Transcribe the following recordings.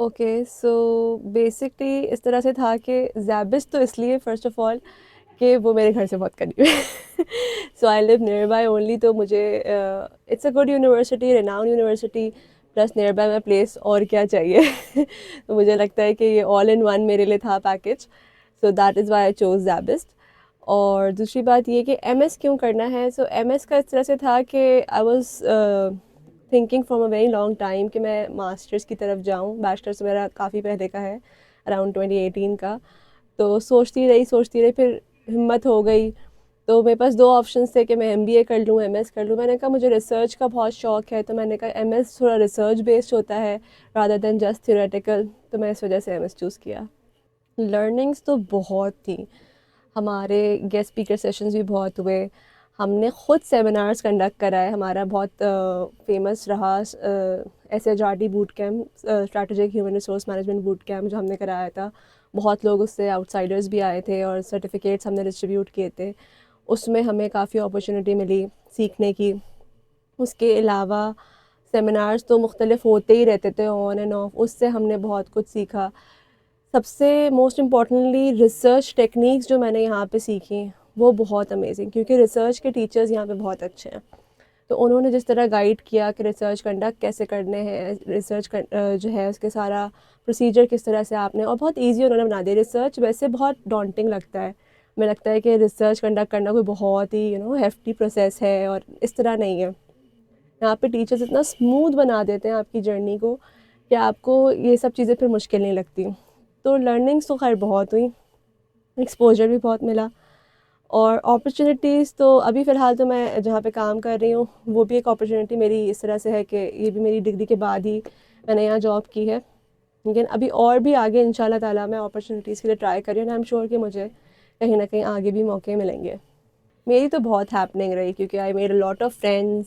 Okay so basically اس طرح سے تھا کہ زیبس تو اس لیے فرسٹ آف آل کہ وہ میرے گھر سے بہت قریب ہے. So I live nearby only. تو مجھے it's a good university, renowned university, plus nearby my place, اور کیا چاہیے. تو مجھے لگتا ہے کہ یہ آل ان ون میرے لیے تھا package. So that is why I choose SZABIST. اور دوسری بات یہ کہ ایم ایس کیوں کرنا ہے. سو ایم ایس کا اس طرح سے تھا کہ I was thinking from a very long time کہ میں ماسٹرس کی طرف جاؤں. بیچلرس میرا کافی پہلے کا ہے, اراؤنڈ 2018 کا. تو سوچتی رہی پھر ہمت ہو گئی. تو میرے پاس دو آپشنس تھے کہ میں ایم بی اے کر لوں, ایم ایس کر لوں. میں نے کہا مجھے ریسرچ کا بہت شوق ہے, تو میں نے کہا ایم ایس تھوڑا ریسرچ بیسڈ ہوتا ہے رادر دین جسٹ تھیوریٹیکل. تو میں اس وجہ سے ایم ایس چوز کیا. لرننگس تو بہت تھیں. ہمارے گیسٹ اسپیکر سیشنز بھی بہت ہوئے. ہم نے خود سیمینارز کنڈکٹ کرائے. ہمارا بہت فیمس رہا S H R T boot camp, strategic human resource management boot camp, جو ہم نے کرایا تھا. بہت لوگ اس سے آؤٹ سائڈرز بھی آئے تھے اور سرٹیفکیٹس ہم نے ڈسٹریبیوٹ کیے تھے. اس میں ہمیں کافی اپرچونیٹی ملی سیکھنے کی. اس کے علاوہ سیمینارز تو مختلف ہوتے ہی رہتے تھے آن اینڈ آف. اس سے ہم نے بہت کچھ سیکھا. سب سے موسٹ امپورٹنٹلی ریسرچ ٹیکنیکس جو میں نے یہاں پہ سیکھی وہ بہت امیزنگ, کیونکہ ریسرچ کے ٹیچرز یہاں پہ بہت اچھے ہیں. تو انہوں نے جس طرح گائیڈ کیا کہ ریسرچ کنڈکٹ کیسے کرنے ہیں, ریسرچ جو ہے اس کے سارا پروسیجر کس طرح سے آپ نے, اور بہت ایزی انہوں نے بنا دیا. ریسرچ ویسے بہت ڈانٹنگ لگتا ہے, ہمیں لگتا ہے کہ ریسرچ کنڈکٹ کرنا کوئی بہت ہی ہیفٹی پروسیس ہے, اور اس طرح نہیں ہے. یہاں پہ ٹیچرز اتنا اسموتھ بنا دیتے ہیں آپ کی جرنی کو کہ آپ کو یہ سب چیزیں پھر مشکل نہیں لگتی. تو لرننگس تو خیر بہت ہوئی, ایکسپوجر بھی بہت ملا. اور اپرچونیٹیز تو ابھی فی الحال تو میں جہاں پہ کام کر رہی ہوں وہ بھی ایک اپرچونیٹی میری اس طرح سے ہے کہ یہ بھی میری ڈگری کے بعد ہی میں نے یہاں جاب کی ہے. لیکن ابھی اور بھی آگے ان شاء اللہ تعالیٰ میں اپرچونیٹیز کے لیے ٹرائی کر رہی ہوں, اور آئی ایم شیور کہ مجھے کہیں نہ کہیں آگے بھی موقع ملیں گے. میری تو بہت ہیپننگ رہی, کیونکہ I made a lot of friends.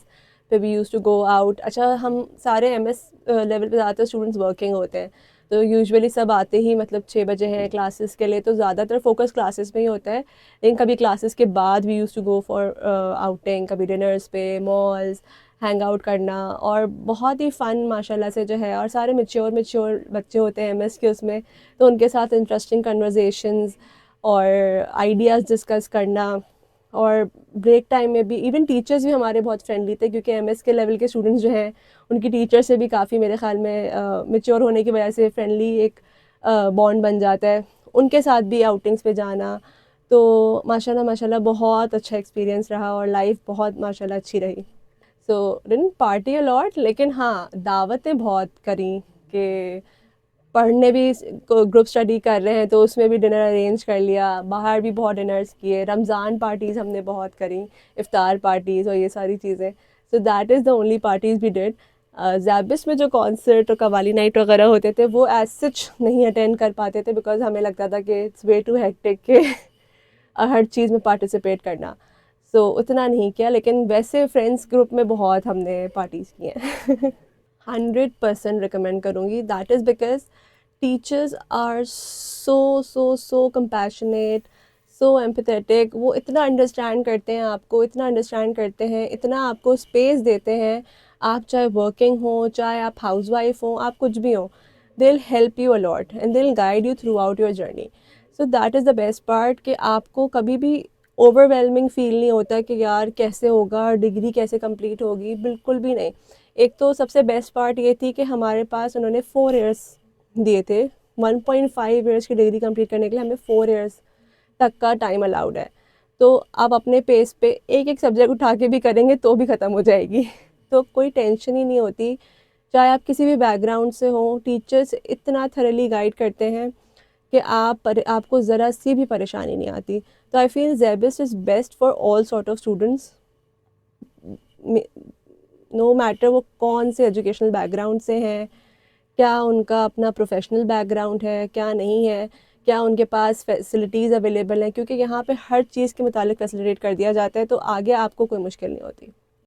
پھر we use to go out. اچھا ہم سارے ایم ایس لیول پہ زیادہ تر اسٹوڈنٹس ورکنگ ہوتے ہیں, تو یوزولی سب آتے ہی 6 بجے ہیں کلاسز کے لیے, تو زیادہ تر فوکس کلاسز میں ہی ہوتا ہے. لیکن کبھی کلاسز کے بعد we use to go for outing, کبھی ڈنرز پہ, مالز, ہینگ آؤٹ کرنا, اور بہت ہی فن ماشاء اللہ سے جو ہے. اور سارے میچور بچے ہوتے ہیں ایم ایس کے اس میں, تو ان کے ساتھ انٹرسٹنگ کنورزیشنز اور آئیڈیاز ڈسکس کرنا. اور بریک ٹائم میں بھی ایون ٹیچرز بھی ہمارے بہت فرینڈلی تھے, کیونکہ ایم ایس کے لیول کے اسٹوڈنٹس جو ہیں ان کی ٹیچر سے بھی کافی میرے خیال میں میچور ہونے کی وجہ سے فرینڈلی ایک بانڈ بن جاتا ہے. ان کے ساتھ بھی آؤٹنگس پہ جانا, تو ماشاء اللہ بہت اچھا ایکسپیرینس رہا, اور لائف بہت ماشاء اللہ اچھی رہی. سو ڈنٹ پارٹی الاٹ, لیکن ہاں دعوتیں بہت کریں کہ پڑھنے بھی گروپ اسٹڈی کر رہے ہیں تو اس میں بھی ڈنر ارینج کر لیا. باہر بھی بہت ڈنرز کیے. رمضان پارٹیز ہم نے بہت کریں, افطار پارٹیز اور یہ ساری چیزیں. So that is the only parties we did. Zabist میں جو کانسرٹ اور قوالی نائٹ وغیرہ ہوتے تھے وہ ایز سچ نہیں اٹینڈ کر پاتے تھے, بیکاز ہمیں لگتا تھا کہ اٹس وے ٹو ہیکٹک کہ ہر چیز میں پارٹیسپیٹ کرنا. سو اتنا نہیں کیا, لیکن ویسے فرینڈس گروپ میں بہت ہم نے پارٹیز کی ہیں. 100% ریکمینڈ کروں گی. That is because teachers are so compassionate, so empathetic. وہ اتنا انڈرسٹینڈ کرتے ہیں آپ کو, اتنا انڈرسٹینڈ کرتے ہیں, اتنا آپ کو اسپیس دیتے ہیں. آپ چاہے ورکنگ ہوں, چاہے آپ ہاؤس وائف ہوں, آپ کچھ بھی ہوں, دے will help you allot and they will guide you through out your journey. So that is the best part, کہ آپ کو کبھی بھی اوور ویلمنگ فیل نہیں ہوتا کہ یار کیسے ہوگا, ڈگری کیسے کمپلیٹ ہوگی. بالکل بھی نہیں. ایک تو سب سے بیسٹ پارٹ یہ تھی کہ ہمارے پاس انہوں نے 4 ایئرس دیے تھے. 1.5 ایئرس کی ڈگری کمپلیٹ کرنے کے لیے ہمیں 4 ایئرس تک کا ٹائم الاؤڈ ہے. تو آپ اپنے پیس پہ ایک سبجیکٹ اٹھا کے بھی کریں گے تو بھی ختم ہو جائے گی. تو کوئی ٹینشن ہی نہیں ہوتی, چاہے آپ کسی بھی بیک گراؤنڈ سے ہوں. ٹیچرس اتنا تھرلی گائیڈ کرتے ہیں کہ آپ کو ذرا سی بھی پریشانی نہیں آتی. تو I feel Zabist is best for all sort of students, no matter وہ کون سے ایجوکیشنل بیک گراؤنڈ سے ہیں, کیا ان کا اپنا پروفیشنل بیک گراؤنڈ ہے, کیا نہیں ہے, کیا ان کے پاس فیسلٹیز اویلیبل ہیں. کیونکہ یہاں پہ ہر چیز کے متعلق فیسلیٹیٹ کر دیا جاتا ہے, تو آگے آپ کو کوئی مشکل نہیں ہوتی.